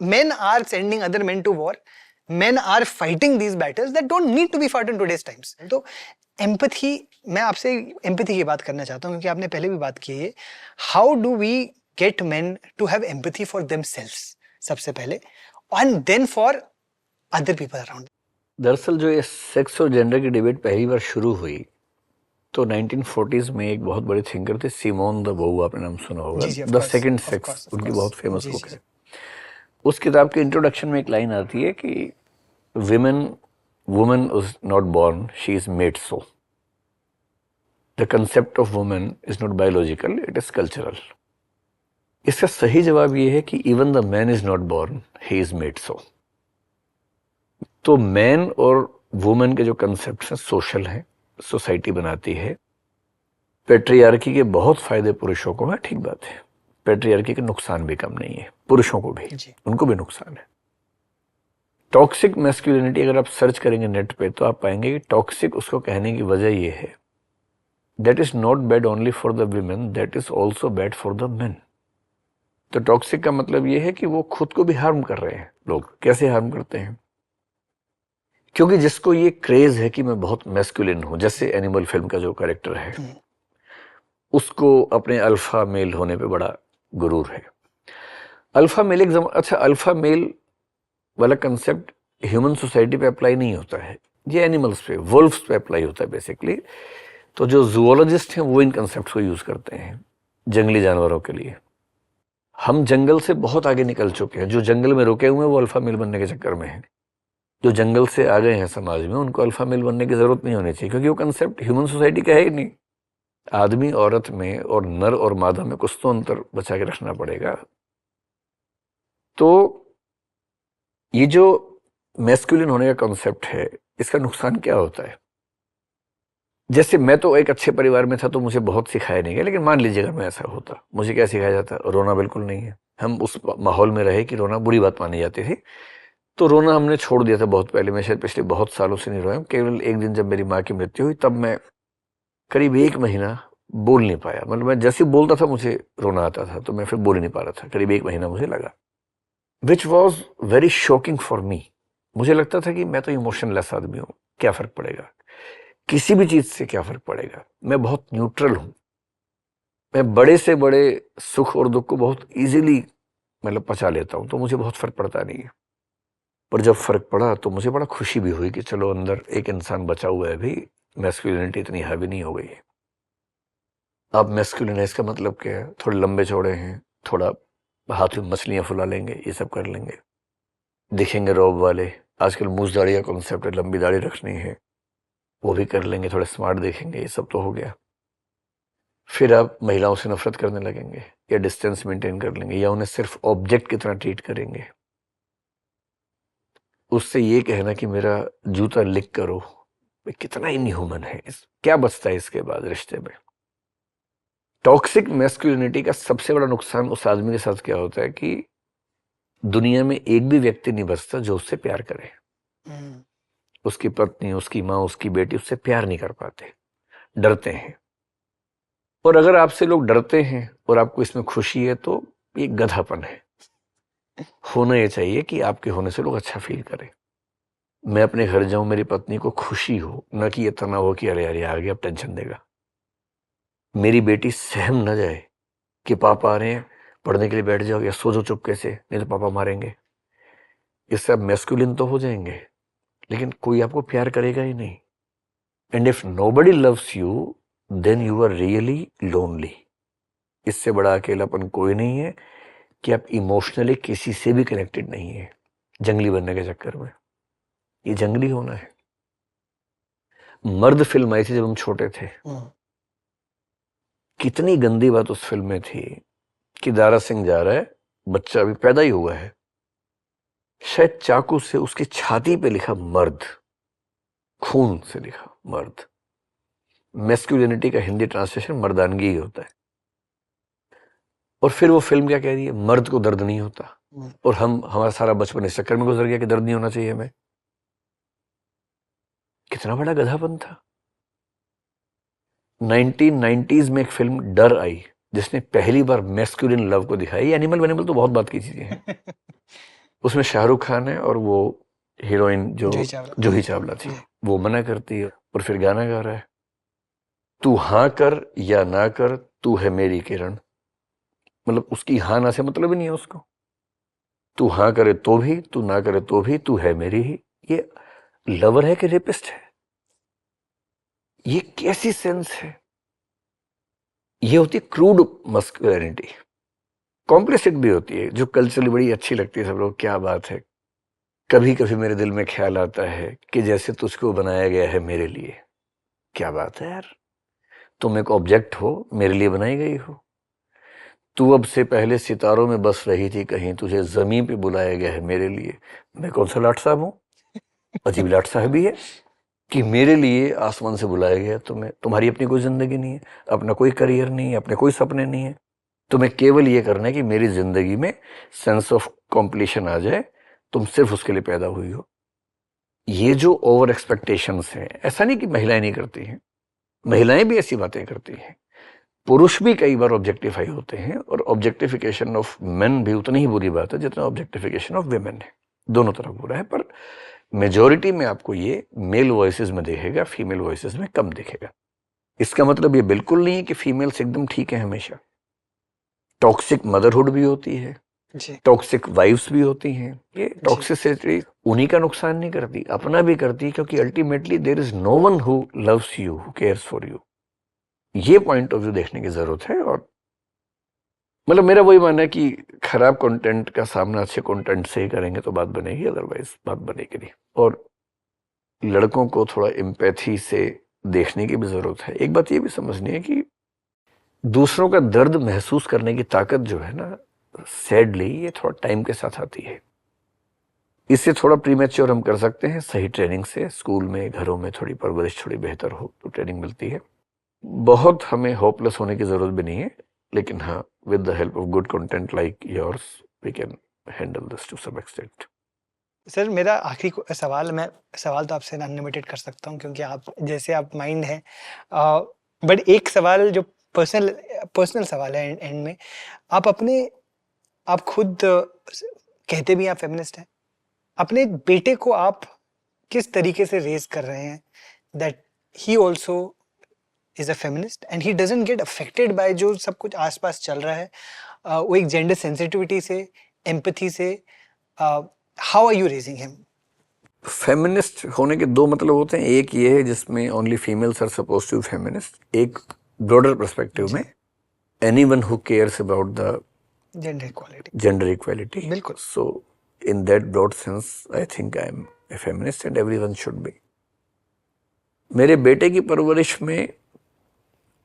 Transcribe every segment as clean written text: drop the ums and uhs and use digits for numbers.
men are sending other men to war, men are fighting these battles that don't need to be fought in today's times. तो empathy, मैं आपसे empathy की बात करना चाहता हूँ क्योंकि आपने पहले भी बात की है. How do we get men to have empathy for themselves सबसे पहले, and then for other people around? दरअसल जो ये सेक्स और जेंडर की डिबेट पहली बार शुरू हुई तो 1940s में एक बहुत बड़े थिंकर थे, सिमोन द बोउ, आपने नाम सुना होगा. द सेकंड सेक्स उनकी बहुत फेमस बुक है. उस किताब के इंट्रोडक्शन में एक लाइन आती है कि woman is not born, she is made so. The concept of woman is not biological, it is cultural. इसका सही जवाब ये है कि even the man is not born, he is made so. तो मैन और वुमेन के जो कंसेप्ट हैं सोशल हैं, सोसाइटी बनाती है. पेट्रियार्की के बहुत फायदे पुरुषों को हैं, ठीक बात है. पेट्रियार्की के नुकसान भी कम नहीं है, पुरुषों को भी, उनको भी नुकसान है. टॉक्सिक मैस्कुलिनिटी अगर आप सर्च करेंगे नेट पे तो आप पाएंगे कि टॉक्सिक उसको कहने की वजह ये है, that is not bad only for the women, that is also bad for the main. तो टॉक्सिक का मतलब ये है कि वो खुद को भी हार्म कर रहे हैं. लोग कैसे हार्म करते हैं? क्योंकि जिसको ये क्रेज है कि मैं बहुत मैस्कुलिन हूं, जैसे एनिमल फिल्म का जो कैरेक्टर है, उसको अपने अल्फा मेल होने पे बड़ा गुरूर है. अल्फा मेल अच्छा, अल्फा मेल वाला कंसेप्ट ह्यूमन सोसाइटी पे अप्लाई नहीं होता है, ये एनिमल्स पे, वुल्फ्स पे अप्लाई होता है बेसिकली. तो जो जूओलॉजिस्ट हैं वो इन कंसेप्ट को यूज करते हैं जंगली जानवरों के लिए. हम जंगल से बहुत आगे निकल चुके हैं. जो जंगल में रुके हुए हैं वो अल्फा मेल बनने के चक्कर में हैं. जो जंगल से आ गए हैं समाज में, उनको अल्फा मेल बनने की जरूरत नहीं होनी चाहिए, क्योंकि वो कंसेप्ट ह्यूमन सोसाइटी का है ही नहीं. आदमी औरत में और नर और मादा में कुछ तो अंतर बचा के रखना पड़ेगा. तो ये जो मैस्कुलिन होने का कॉन्सेप्ट है, इसका नुकसान क्या होता है? जैसे मैं तो एक अच्छे परिवार में था तो मुझे बहुत सिखाया नहीं गया, लेकिन मान लीजिए अगर मैं ऐसा होता, मुझे क्या सिखाया जाता? रोना बिल्कुल नहीं है. हम उस माहौल में रहे कि रोना बुरी बात मानी जाती थी, तो रोना हमने छोड़ दिया था बहुत पहले. मैं शायद पिछले बहुत सालों से नहीं रोया. केवल एक दिन जब मेरी माँ की मृत्यु हुई तब मैं करीब 1 महीना बोल नहीं पाया. मतलब मैं जैसे बोलता था मुझे रोना आता था, तो मैं फिर बोल ही नहीं पा रहा था. करीब 1 महीना मुझे लगा, which was very shocking for me. मुझे लगता था कि मैं तो इमोशनलेस आदमी हूँ, क्या फर्क पड़ेगा, किसी भी चीज से क्या फर्क पड़ेगा, मैं बहुत न्यूट्रल हूं. मैं बड़े से बड़े सुख और दुख को बहुत इजीली मतलब पचा लेता हूं, तो मुझे बहुत फर्क पड़ता नहीं है. पर जब फर्क पड़ा तो मुझे बड़ा खुशी भी हुई कि चलो अंदर एक इंसान बचा हुआ है, भी मैस्कुलिनिटी इतनी हैवी नहीं हो गई है. अब मैस्कुलिन है, इसका मतलब क्या है? थोड़े लंबे चौड़े हैं, थोड़ा हाथ में मछलियां फुला लेंगे, ये सब कर लेंगे, दिखेंगे रौब वाले. आजकल मूछ दाढ़ी का कॉन्सेप्ट है, लंबी दाढ़ी रखनी है, वो भी कर लेंगे, थोड़े स्मार्ट देखेंगे, ये सब तो हो गया. फिर आप महिलाओं से नफरत करने लगेंगे, या डिस्टेंस मेंटेन कर लेंगे, या उन्हें सिर्फ ऑब्जेक्ट की तरह ट्रीट करेंगे. उससे ये कहना कि मेरा जूता लिक करो, कितना इनह्यूमन है. क्या बचता है इसके बाद रिश्ते में? टॉक्सिक मैस्कुलिनिटी का सबसे बड़ा नुकसान उस आदमी के साथ क्या होता है कि दुनिया में एक भी व्यक्ति नहीं बचता जो उससे प्यार करे. उसकी पत्नी, उसकी माँ, उसकी बेटी उससे प्यार नहीं कर पाते, डरते हैं. और अगर आपसे लोग डरते हैं और आपको इसमें खुशी है तो ये गधापन है. होना ये चाहिए कि आपके होने से लोग अच्छा फील करें. मैं अपने घर जाऊं, मेरी पत्नी को खुशी हो, न कि ये तनाव हो कि अरे यार ये आ गया अब टेंशन देगा. मेरी बेटी सहम न जाए कि पापा आ रहे हैं, पढ़ने के लिए बैठ जाओ या सो जाओ चुपके से, नहीं तो पापा मारेंगे. इससे आप मैस्कुलिन तो हो जाएंगे, लेकिन कोई आपको प्यार करेगा ही नहीं. And if nobody loves you then you are really lonely. इससे बड़ा अकेलापन कोई नहीं है कि आप इमोशनली किसी से भी कनेक्टेड नहीं है जंगली बनने के चक्कर में. ये जंगली होना है. मर्द फिल्म आई थी जब हम छोटे थे, कितनी गंदी बात उस फिल्म में थी कि दारा सिंह जा रहा है, बच्चा अभी पैदा ही हुआ है, शायद चाकू से उसकी छाती पे लिखा मर्द, खून से लिखा मर्द. मैस्कुलिनिटी का हिंदी ट्रांसलेशन मर्दानगी ही होता है. और फिर वो फिल्म क्या कह रही है? मर्द को दर्द नहीं होता. और हमारा सारा बचपन इस चक्कर में गुजर गया कि दर्द नहीं होना चाहिए हमें. कितना बड़ा गधापन था. 1990s में एक फिल्म डर आई जिसने पहली बार मैस्कुलिन लव को दिखाई. एनिमल वेनिमल तो बहुत बात की चीजें हैं. उसमें शाहरुख खान है और वो हीरोइन जो जूही चावला थी, वो मना करती है और फिर गाना गा रहा है, तू हाँ कर या ना कर, तू है मेरी किरण। मतलब उसकी हाँ ना से मतलब ही नहीं है उसको, तू हाँ करे तो भी, तू ना करे तो भी, तू है मेरी ही। ये लवर है कि रेपिस्ट है? ये कैसी सेंस है? ये होती है क्रूड मस्कुलिनिटी। कॉम्प्लिसिट भी होती है, जो कल्चरली बड़ी अच्छी लगती है सब लोग, क्या बात है। कभी कभी मेरे दिल में ख्याल आता है कि जैसे तुझको बनाया गया है मेरे लिए। क्या बात है यार, तुम एक ऑब्जेक्ट हो, मेरे लिए बनाई गई हो। तू अब से पहले सितारों में बस रही थी कहीं, तुझे जमीन पे बुलाया गया है मेरे लिए। मैं कौन सा लाट साहब हूं? अजीब लाट साहब है कि मेरे लिए आसमान से बुलाया गया तुम्हें। तुम्हारी अपनी कोई जिंदगी नहीं है, अपना कोई करियर नहीं है, अपने कोई सपने नहीं है। तुम्हें केवल ये करना है कि मेरी जिंदगी में सेंस ऑफ कॉम्प्लीशन आ जाए, तुम सिर्फ उसके लिए पैदा हुई हो। ये जो ओवर एक्सपेक्टेशंस हैं, ऐसा नहीं कि महिलाएं नहीं करती हैं, महिलाएं भी ऐसी बातें करती हैं, पुरुष भी कई बार ऑब्जेक्टिफाई होते हैं, और ऑब्जेक्टिफिकेशन ऑफ मेन भी उतनी ही बुरी बात है जितना ऑब्जेक्टिफिकेशन ऑफ विमेन है। दोनों तरफ बुरा है, पर मेजॉरिटी में आपको ये मेल वॉइसेस में दिखेगा, फीमेल वॉइसेस में कम दिखेगा। इसका मतलब ये बिल्कुल नहीं है कि फीमेल्स एकदम ठीक है हमेशा। टॉक्सिक मदरहुड भी होती है, टॉक्सिक वाइफ्स भी होती हैं। ये टॉक्सिसिटी उन्हीं का नुकसान नहीं करती, अपना भी करती है, क्योंकि ultimately there is no one who loves you, who cares for you. ये पॉइंट ऑफ व्यू देखने की जरूरत है। और मतलब मेरा वही मानना है कि खराब कंटेंट का सामना अच्छे कंटेंट से ही करेंगे तो बात बनेगी, अदरवाइज बात बनेगी नहीं। और लड़कों को थोड़ा एम्पैथी से देखने की भी जरूरत है। एक बात ये भी समझनी है कि दूसरों का दर्द महसूस करने की ताकत जो है ना, सैडली ये थोड़ा टाइम के साथ आती है। इससे थोड़ा प्रीमेच्योर हम कर सकते हैं सही ट्रेनिंग से। स्कूल में, घरों में थोड़ी परवरिश थोड़ी बेहतर हो तो ट्रेनिंग मिलती है। बहुत हमें होपलेस होने की जरूरत भी नहीं है, लेकिन हाँ, with the help of good content like yours we can handle this to some extent. Sir मेरा आखिरी सवाल, मैं सवाल तो आपसे अनलिमिटेड कर सकता हूँ क्योंकि आप जैसे आप माइंड हैं, बट एक सवाल जो पर्सनल सवाल है एंड में, आप खुद कहते भी आप फेमिनिस्ट हैं, अपने बेटे को आप किस तरीके से रेज कर रहे हैं that he also is a feminist and he doesn't get affected by जो सब कुछ आसपास चल रहा है, वो एक जेंडर सेंसिटिविटी से, एम्पैथी से, how are you raising him? Feminist होने के दो मतलब होते हैं। एक ये है जिसमें only females are supposed to be feminist, एक ब्रॉडर पर्सपेक्टिव में anyone who cares about the gender equality. बिल्कुल। So in that broad sense I think I am a feminist and everyone should be. मेरे बेटे की परवरिश में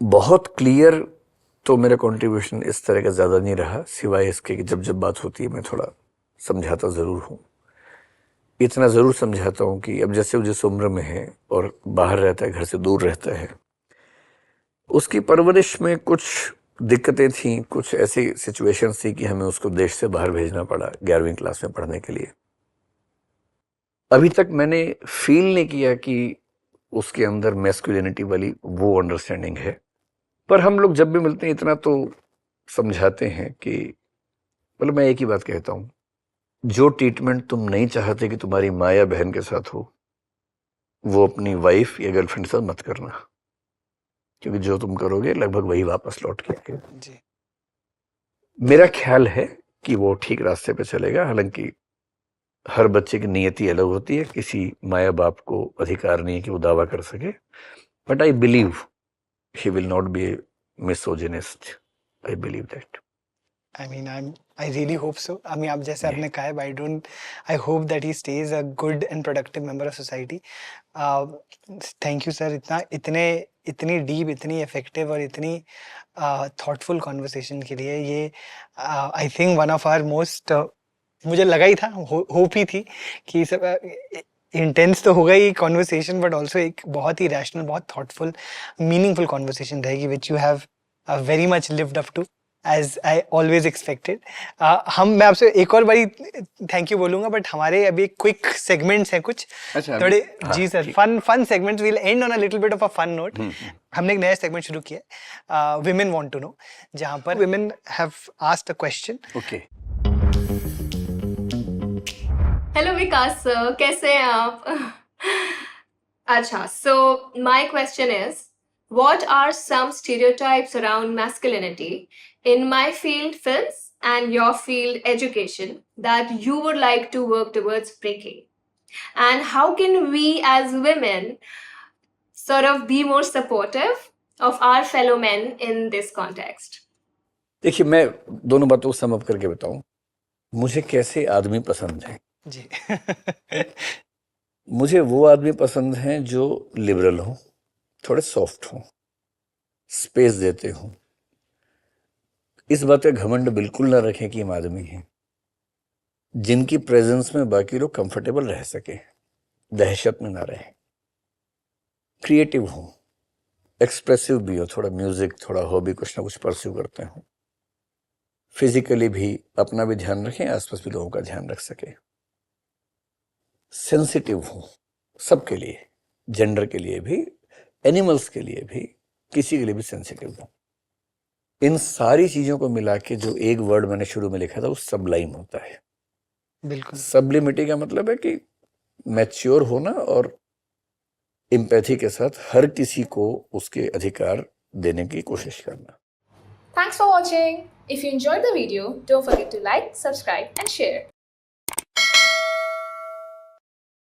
बहुत clear तो मेरा कंट्रीब्यूशन इस तरह का ज़्यादा नहीं रहा, सिवाय इसके कि जब जब बात होती है मैं थोड़ा समझाता ज़रूर हूँ। इतना ज़रूर समझाता हूँ कि अब जैसे वो जिस उम्र में है और बाहर रहता है, घर से दूर रहता है, उसकी परवरिश में कुछ दिक्कतें थी, कुछ ऐसी सिचुएशंस थी कि हमें उसको देश से बाहर भेजना पड़ा 11वीं क्लास में पढ़ने के लिए। अभी तक मैंने फील नहीं किया कि उसके अंदर मैस्कुलिनिटी वाली वो अंडरस्टैंडिंग है, पर हम लोग जब भी मिलते हैं इतना तो समझाते हैं कि मतलब मैं एक ही बात कहता हूँ, जो ट्रीटमेंट तुम नहीं चाहते कि तुम्हारी माँ या बहन के साथ हो, वो अपनी वाइफ या गर्लफ्रेंड के साथ मत करना, क्योंकि जो तुम करोगे लगभग वही वापस लौट के आएगा। जी। मेरा ख्याल है कि वो ठीक रास्ते पे चलेगा। हालांकि हर बच्चे की नियति अलग होती है, किसी माया बाप को अधिकार नहीं है कि वो दावा कर सके, but I believe he will not be A misogynist. I believe that. I really hope so. आप जैसे आपने कहा है, I hope that he stays a good and productive member of society. Thank you sir, इतनी deep, इतनी effective और इतनी thoughtful conversation के लिए। ये I think one of our most, मुझे लगा ही था, होप ही थी कि सब इंटेंस तो होगा ही कॉन्वर्सेशन, बट ऑल्सो एक बहुत ही रैशनल, बहुत थॉटफुल, मीनिंगफुल कॉन्वर्सेशन रहेगी, which you have very much lived up to as I always expected. मैं आपसे एक और बारी थैंक यू बोलूंगा, बट हमारे अभी क्विक सेगमेंट्स हैं कुछ थोड़े। जी sir, fun segments, will end on a little bit of a fun note. हमने एक नया सेगमेंट शुरू किया, women want to know, जहां पर women have asked a question. Okay. Hello Vikas sir, कैसे हैं आप? अच्छा, so my question is, what are some stereotypes around masculinity in my field, films, and your field, education, that you would like to work towards breaking? And how can we as women sort of be more supportive of our fellow men in this context? देखिए, मैं दोनों बातों को sum up करके बताऊं, मुझे कैसे आदमी पसंद है। जी मुझे वो आदमी पसंद हैं जो लिबरल हों, थोड़े सॉफ्ट हों, स्पेस देते हों, इस बात का घमंड बिल्कुल ना रखें कि हम आदमी हैं, जिनकी प्रेजेंस में बाकी लोग कंफर्टेबल रह सके, दहशत में ना रहे, क्रिएटिव हों, एक्सप्रेसिव भी हो, थोड़ा म्यूजिक, थोड़ा हॉबी, कुछ ना कुछ परस्यू करते हों, फिजिकली भी अपना भी ध्यान रखें, आसपास भी लोगों का ध्यान रख सके, सेंसिटिव हों सबके लिए, जेंडर के लिए भी, एनिमल्स के लिए भी, किसी के लिए भी सेंसिटिव हों। इन सारी चीजों को मिला के जो एक वर्ड मैंने शुरू में लिखा था वो सबलाइम होता है। बिल्कुल सब्लिमिटी का मतलब है कि मैच्योर होना और एम्पैथी के साथ हर किसी को उसके अधिकार देने की कोशिश करना। Thanks for watching. If you enjoyed the video, don't forget to like, subscribe and share.